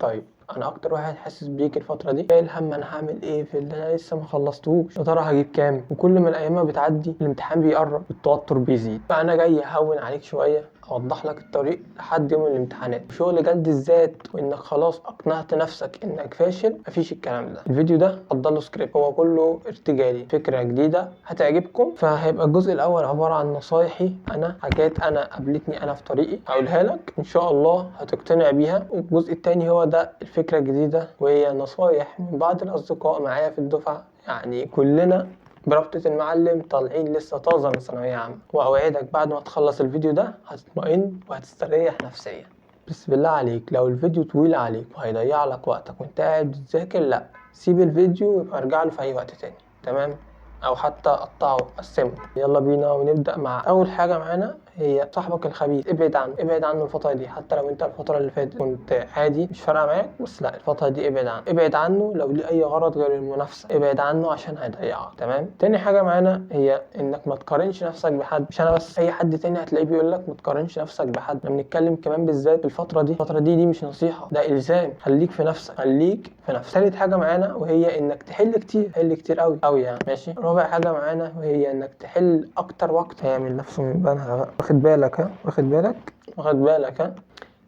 طيب انا اكتر واحد حاسس بيك الفتره دي، شايل هم انا هعمل ايه في اللي انا لسه ما خلصتوش، يا ترى هجيب كام؟ وكل ما الايام بتعدي الامتحان بيقرب والتوتر بيزيد. فانا جاي اهون عليك شويه، اوضح لك الطريق لحد يوم الامتحانات. شغل جلد الذات وانك خلاص اقنعت نفسك انك فاشل، مفيش الكلام ده. الفيديو ده حضر له سكريبت، هو كله ارتجالي، فكره جديده هتعجبكم. فهيبقى الجزء الاول عباره عن نصايحي انا، حاجات انا قابلتني انا في طريقي هقولها لك ان شاء الله هتقتنع بيها. والجزء التاني هو ده الفكره الجديده، وهي نصايح من بعض الاصدقاء معايا في الدفعه. يعني كلنا بربطة المعلم طالعين لسه طازة من ثانوية عامة. وأوعدك بعد ما تخلص الفيديو ده هتطمئن وهتستريح نفسيا. بس بالله عليك لو الفيديو طويل عليك وهيضيع لك وقتك وانت قاعد بتذاكر، لا، سيب الفيديو ويبقى ارجع له في أي وقت تاني، تمام؟ أو حتى قطعه قسمه. يلا بينا ونبدأ مع أول حاجة معانا، هي صاحبك الخبيث. ابعد عنه، ابعد عنه الفترة دي. حتى لو انت الفترة اللي فاتت كنت عادي مش فارقة معاك، بس لا، الفترة دي ابعد عنه. ابعد عنه لو ليه أي غرض غير المنافسة، ابعد عنه عشان هيضيعك، تمام؟ تاني حاجة معانا هي انك ما تقارنش نفسك بحد. مش انا بس، اي حد تاني هتلاقيه بيقول لك ما تقارنش نفسك بحد. احنا بنتكلم كمان بالذات في الفترة دي. الفترة دي مش نصيحة، ده إلزام. خليك في نفسك، خليك في نفسك. تالت حاجة معانا وهي انك تحل كتير، حل كتير قوي قوي يعني، ماشي؟ رابع حاجة معانا وهي انك تحل اكتر وقت. هيعمل نفسه من بنها بقى، واخد بالك؟ ها، واخد بالك؟ ها.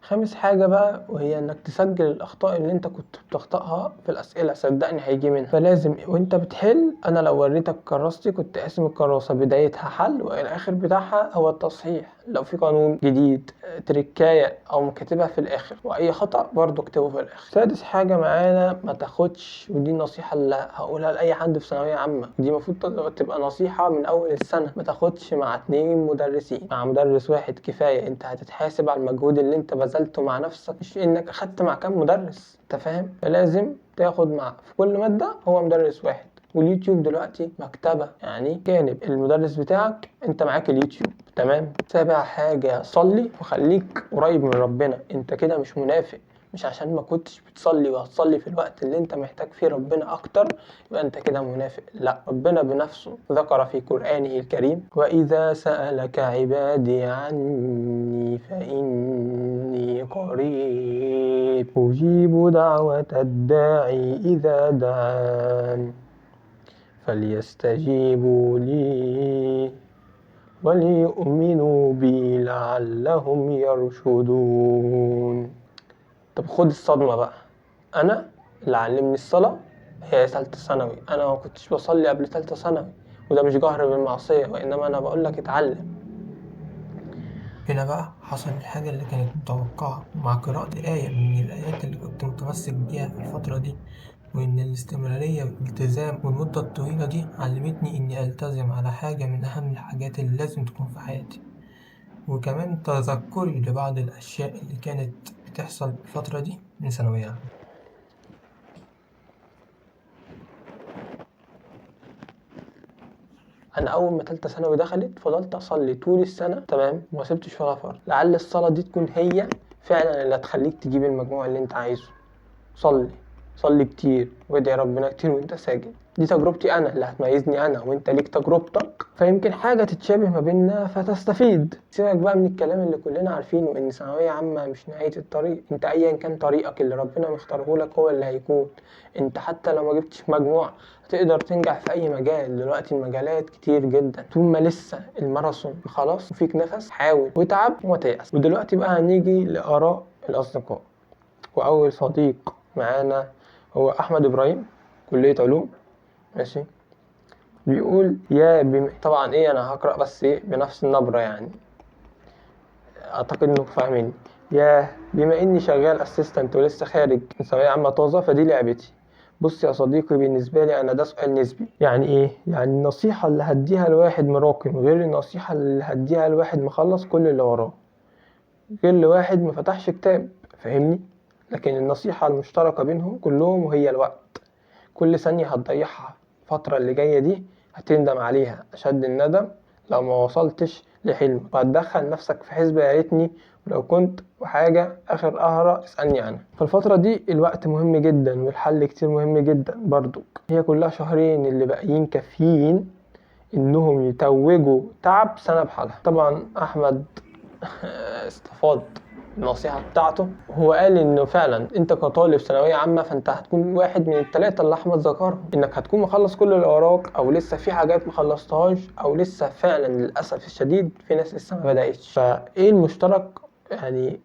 خامس حاجة بقى وهي انك تسجل الاخطاء اللي انت كنت بتخطئها في الاسئلة، صدقني هيجي منها. فلازم وانت بتحل، انا لو وريتك كراستي كنت قاسم الكراسة بدايتها حل والاخر بتاعها هو التصحيح. لو في قانون جديد، تريكاية او كاتبها في الاخر، واي خطأ برضو اكتبه في الاخر. سادس حاجة معانا، ما تاخدش، ودي النصيحة اللي هقولها لاي حد في ثانوية عامة، دي المفروض تبقى نصيحة من اول السنة، ما تاخدش مع 2 مدرسين. مع مدرس واحد كفاية. انت هتتحاسب على المجهود اللي انت بذلته مع نفسك، مش انك اخدت مع كام مدرس، انت فاهم؟ فلازم تاخد مع في كل مادة هو مدرس واحد. واليوتيوب دلوقتي مكتبة، يعني جانب المدرس بتاعك انت معاك اليوتيوب، تمام؟ سابع حاجة، صلي وخليك قريب من ربنا. انت كده مش منافق، مش عشان ما كنتش بتصلي وهتصلي في الوقت اللي انت محتاج فيه ربنا اكتر يبقى انت كده منافق. لا، ربنا بنفسه ذكر في قرآنه الكريم: وإذا سألك عبادي عني فإني قريب أجيب دعوة الداعي إذا دعان فليستجيبوا لي وليؤمنوا بي لعلهم يرشدون. طب خد الصدمة بقى. أنا اللي علمني الصلاة هي ثالثة ثانوي. أنا ما كنتش بصلي قبل ثالثة ثانوي، وده مش جهر بالمعصية، وإنما أنا بقول لك اتعلم. هنا بقى حصل الحاجة اللي كانت متوقعة مع قراءة آية من الآيات اللي كنت متمسك بيها في الفترة دي، وإن الاستمرارية والالتزام والمدة الطويلة دي علمتني إني ألتزم على حاجة من أهم الحاجات اللي لازم تكون في حياتي. وكمان تذكري لبعض الأشياء اللي كانت بتحصل الفترة دي من ثانوية عامة. انا اول ما تالتة ثانوي دخلت فضلت اصلي طول السنه، تمام؟ وما سبتش ولا فرض. لعل الصلاه دي تكون هي فعلا اللي هتخليك تجيب المجموع اللي انت عايزه. صلي، صلي كتير وادعي ربنا كتير وانت ساجد. دي تجربتي انا اللي هتميزني انا، وانت ليك تجربتك، فيمكن حاجه تتشابه ما بيننا فتستفيد. سيبك بقى من الكلام اللي كلنا عارفينه ان ثانويه عامه مش نهايه الطريق. انت ايا كان طريقك اللي ربنا مختاره لك هو اللي هيكون. انت حتى لو ما جبتش مجموع هتقدر تنجح في اي مجال. دلوقتي المجالات كتير جدا. طول ما لسه الماراثون خلاص وفيك نفس، حاول وتعب وما تيأس. ودلوقتي بقى هنيجي لاراء الاصدقاء. واول صديق معانا هو احمد ابراهيم، كليه علوم، ماشي؟ بيقول طبعا ايه، انا هقرا بس ايه بنفس النبره يعني، اعتقد انكم فاهمين. بما اني شغال اسيستنت ولسه خارج من ثانويه عامه طازه، فدي لعبتي. بص يا صديقي، بالنسبه لي انا ده سؤال نسبي. يعني ايه؟ يعني النصيحه اللي هديها لواحد مراكم غير النصيحه اللي هديها لواحد مخلص كل اللي وراه، غير لواحد ما فتحش كتاب، فاهمني؟ لكن النصيحه المشتركه بينهم كلهم وهي الوقت. كل ثانيه هتضيعها الفتره اللي جايه دي هتندم عليها اشد الندم لو ما وصلتش لحلم، وهتدخل نفسك في حسبة يا ريتني ولو كنت وحاجة آخر قهرة اسألني عنها. فالفترة دي الوقت مهم جدا والحل كتير مهم جدا برضو. هي كلها شهرين اللي باقيين كافيين انهم يتوجوا تعب سنة بحالها. طبعا احمد استفاض النصيحة بتاعته. هو قال انه فعلا انت كطالب ثانوية عامة فانت هتكون واحد من الثلاثة اللي احمد ذكرهم، انك هتكون مخلص كل اللي وراك او لسه في حاجات مخلصتهاش او لسه فعلا للأسف الشديد في ناس لسه ما بدأتش. فايه المشترك؟ يعني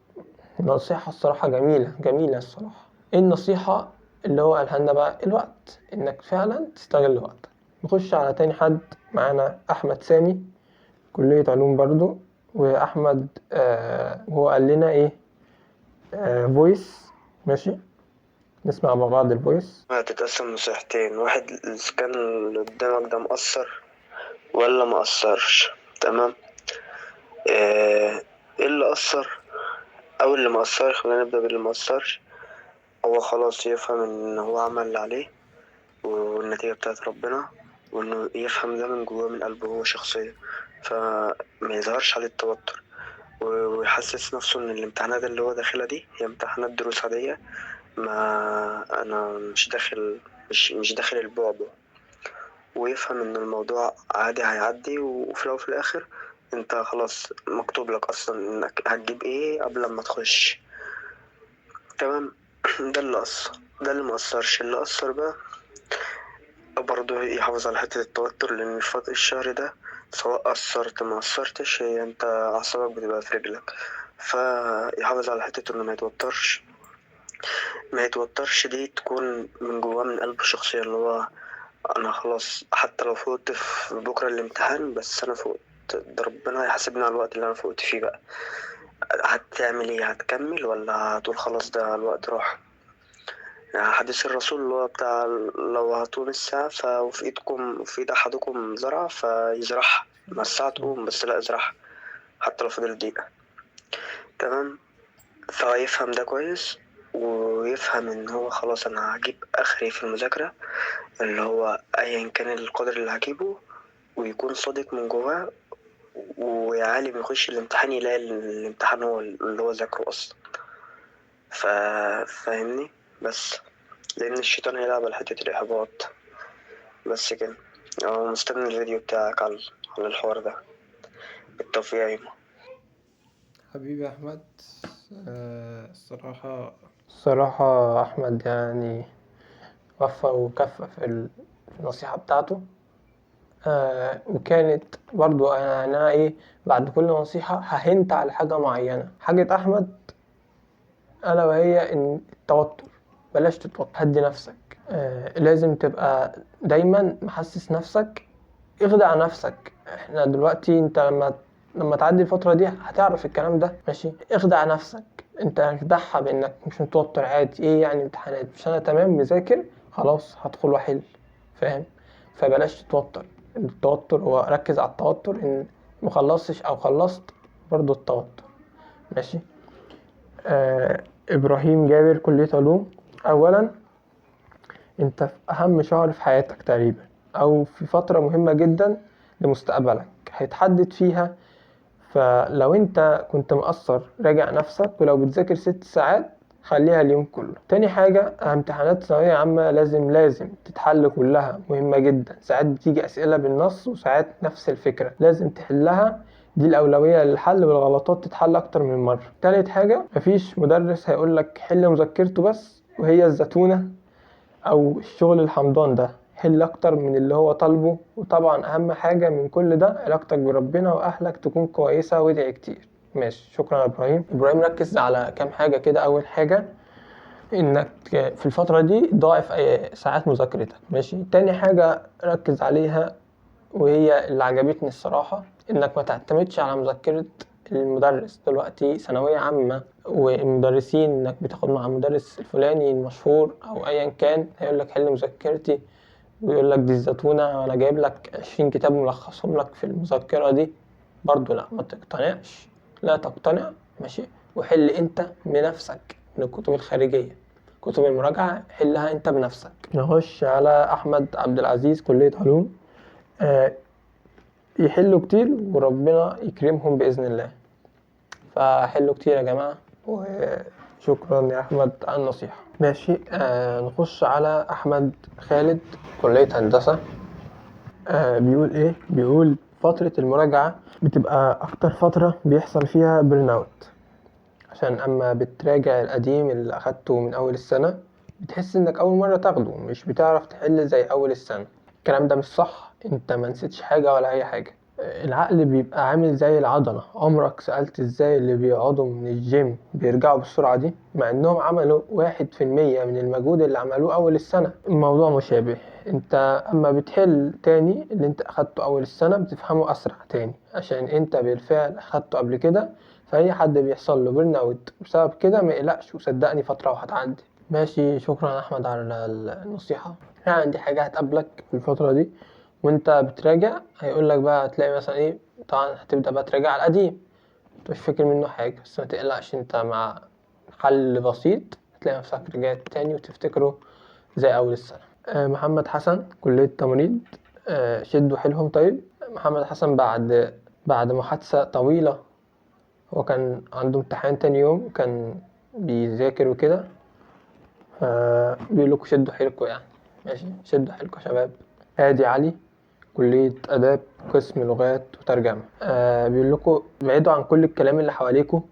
نصيحة الصراحة جميلة الصراحة. ايه النصيحة اللي هو قالها لنا بقى؟ الوقت، انك فعلا تستغل وقتك. نخش على تاني حد معانا، احمد سامي، كلية علوم برضو. واحمد هو قال لنا ايه؟ فويس. ماشي، نسمع مع بعض الفويس. هتتقسم نصيحتين، واحد إذا كان اللي قدامك ده مقصر ولا مقصرش. تمام. ايه اللي قصر او اللي مقصر؟ خلينا نبدأ باللي مقصرش. هو خلاص يفهم ان هو عمل اللي عليه والنتيجة بتاعت ربنا، وانه يفهم ده من جواه من قلبه هو شخصيا، فما يظهرش عليه التوتر ويحسس نفسه ان الامتحانات اللي هو داخلها دي هي امتحانات دروس عادية. ما انا مش داخل البعبع، ويفهم ان الموضوع عادي هيعدي، وفي الاول وفي الاخر انت خلاص مكتوب لك اصلا انك هتجيب ايه قبل ما تخش. تمام. ده اللي قصر. ده اللي مقصرش. اللي قصر بقى برضه يحافظ على حتة التوتر، لأن الشهر ده سواء قصرت ما قصرتش هي انت أعصابك بتبقى في رجلك، فيحافظ على حتة إنه ما يتوترش دي تكون من جواه من قلبه شخصيا، اللي هو أنا خلاص حتى لو فوت في بكرة الامتحان بس أنا فوت، ده ربنا هيحاسبني على الوقت اللي أنا فوت فيه بقى. هتعمل ايه؟ هتكمل ولا هتقول خلاص ده الوقت راح؟ يعني حديث الرسول اللي هو بتاع لو هتقوم الساعة وفي إيد أحدكم زرعة فيزرعها، ما الساعة تقوم بس لا ازرعها حتى لو فضل دقيقة. تمام. فيفهم ده كويس، ويفهم ان هو خلاص انا هجيب اخري في المذاكرة اللي هو ايا كان القدر اللي هجيبه، ويكون صادق من جواه، ويا عالم يخش الامتحان يلاقي الامتحان هو اللي هو ذاكره اصلا. فاهمني؟ بس لان الشيطان هيلعب على حتة الاحباط. بس كده. مستني الفيديو بتاعك على الحوار ده. بالتوفيق يا إيمو. حبيبي أحمد. الصراحة أحمد يعني وفى وكفى في النصيحة بتاعته. وكانت برضو أنا إيه، بعد كل نصيحة ههنت على حاجة معينة. حاجة أحمد ألا وهي إن التوتر، بلاش تتوتر، هدي نفسك. لازم تبقى دايما محسس نفسك، اخدع نفسك. احنا دلوقتي انت لما تعدي الفترة دي هتعرف الكلام ده. ماشي، اخدع نفسك، انت اخدعها بانك مش متوتر عادي. ايه يعني امتحانات؟ مش انا تمام مذاكر خلاص هدخل واحل، فاهم؟ فبلاش تتوتر. التوتر هو ركز على التوتر، ان مخلصتش او خلصت برضو التوتر. ماشي. ابراهيم جابر، كلية علوم. اولا انت في اهم شهر في حياتك تقريبا، او في فترة مهمة جدا لمستقبلك هيتحدد فيها. فلو انت كنت مقصر راجع نفسك، ولو بتذاكر 6 ساعات خليها اليوم كله. تاني حاجة، امتحانات ثانوية عامة لازم تتحل كلها، مهمة جدا. ساعات بتيجي اسئلة بالنص وساعات نفس الفكرة لازم تحلها، دي الأولوية للحل، والغلطات تتحل أكتر من مرة. تالت حاجة، مفيش مدرس هيقولك حل مذاكرته بس وهي الزتونة او الشغل الحمضان ده. حل اكتر من اللي هو طالبه. وطبعا اهم حاجة من كل ده علاقتك بربنا واهلك تكون كويسة، وادعي كتير. ماشي، شكرا يا ابراهيم. ركز على كام حاجة كده. اول حاجة، انك في الفترة دي ضاعف ساعات مذاكرتك. ماشي. تاني حاجة ركز عليها وهي اللي عجبتني الصراحة، انك ما تعتمدش على مذكرة المدرس. دلوقتي ثانوية عامة والمدرسين انك بتاخد مع المدرس الفلاني المشهور او ايا كان هيقول لك حل مذكرتي، ويقول لك دي الزتونة وانا جايب لك 20 كتاب ملخصهم لك في المذكرة دي. برضو لا، ما تقتنعش، لا تقتنع. ماشي. وحل انت بنفسك من الكتب الخارجية، كتب المراجعة حلها انت بنفسك. نخش على احمد عبد العزيز، كلية علوم. آه، يحلوا كتير وربنا يكرمهم بإذن الله. فحلوا كتير يا جماعة، وشكرا يا أحمد على النصيحة. ماشي. نخش على أحمد خالد، كلية هندسة. بيقول إيه؟ بيقول فترة المراجعة بتبقى أكتر فترة بيحصل فيها برن أوت. عشان اما بتراجع القديم اللي اخدته من اول السنة بتحس انك اول مرة تاخده، مش بتعرف تحل زي اول السنة. الكلام ده مش صح، انت ما نسيتش حاجة ولا اي حاجة. العقل بيبقى عامل زي العضلة. عمرك سألت ازاي اللي بيقعدوا من الجيم بيرجعوا بالسرعة دي مع انهم عملوا 1% من المجهود اللي عملوه اول السنة؟ الموضوع مشابه. انت اما بتحل تاني اللي انت اخدته اول السنة بتفهمه اسرع تاني، عشان انت بالفعل اخدته قبل كده. فاي حد بيحصل له بيرن اوت بسبب كده ما يقلقش، وصدقني فترة وهتعدي. ماشي، شكرا يا احمد على النصيحة. يعني دي حاجة هتقابلك في الفترة دي وانت بتراجع. هيقولك بقى هتلاقي مثلا ايه، طبعا هتبدأ بقى تراجع على القديم انت مش فاكر منه حاجة، بس ما تقلقش، انت مع حل بسيط هتلاقي نفسك رجعت تاني وتفتكره زي أول السنة. محمد حسن، كلية تمريض. شدوا حيلهم. طيب محمد حسن بعد محادثة طويلة، هو كان عنده امتحان تاني يوم، كان بيذاكر وكده، بيقول لكم شدوا حيلكم يعني. ماشي، شدوا حيلكم يا شباب. هادي علي، كلية آداب، قسم لغات وترجمة. بيقول لكم ابعدوا عن كل الكلام اللي حواليكم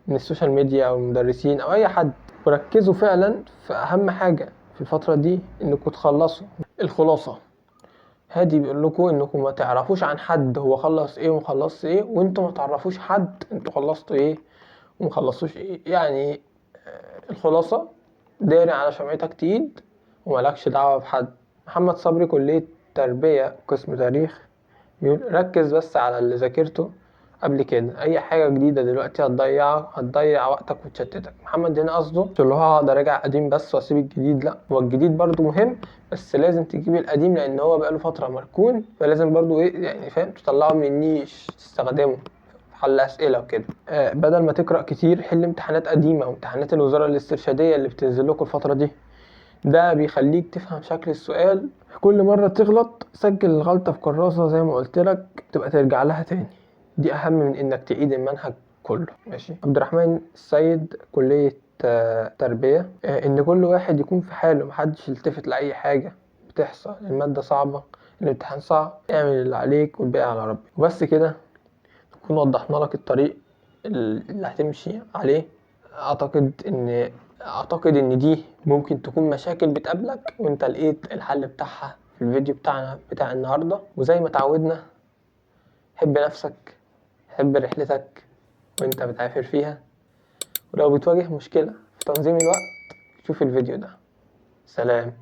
من السوشيال ميديا أو المدرسين أو أي حد، وركزوا فعلا في أهم حاجة في الفترة دي، إنكم تخلصوا. الخلاصة، هادي بيقول لكم إنكم ما تعرفوش عن حد هو خلص إيه ومخلص إيه، وإنتوا ما تعرفوش حد إنتوا خلصتوا إيه ومخلصوش إيه. يعني الخلاصة، داري على شمعتك تقيد وملكش دعوة بحد. محمد صبري، كلية تربية، قسم تاريخ، يقول ركز بس على اللي ذاكرته قبل كده. اي حاجة جديدة دلوقتي هتضيع وقتك وتشتتك. محمد هنا قصده مش اللي هو هقعد اراجع قديم بس واسيب الجديد، لا، هو الجديد برضو مهم، بس لازم تجيب القديم لان هو بقاله فترة مركون، فلازم برضو ايه يعني، فاهم، تطلعه من النيش تستخدمه في حل اسئلة وكده. بدل ما تقرأ كتير، حل امتحانات قديمة وامتحانات الوزارة الاسترشادية اللي بتنزل لكم الفترة دي. ده بيخليك تفهم شكل السؤال. كل مرة تغلط سجل الغلطة في كراسة زي ما قلت لك، تبقى ترجع لها تاني. دي أهم من إنك تعيد المنهج كله. ماشي. عبد الرحمن السيد، كلية تربية. إن كل واحد يكون في حاله، محدش يلتفت لأي حاجة بتحصل. المادة صعبة، الامتحان صعب، اعمل اللي عليك والباقي على ربي. وبس كده نكون وضحنا لك الطريق اللي هتمشي عليه. اعتقد ان دي ممكن تكون مشاكل بتقابلك وانت لقيت الحل بتاعها في الفيديو بتاع النهاردة. وزي ما تعودنا، حب نفسك، حب رحلتك وانت بتعافر فيها، ولو بتواجه مشكلة في تنظيم الوقت شوف الفيديو ده. سلام.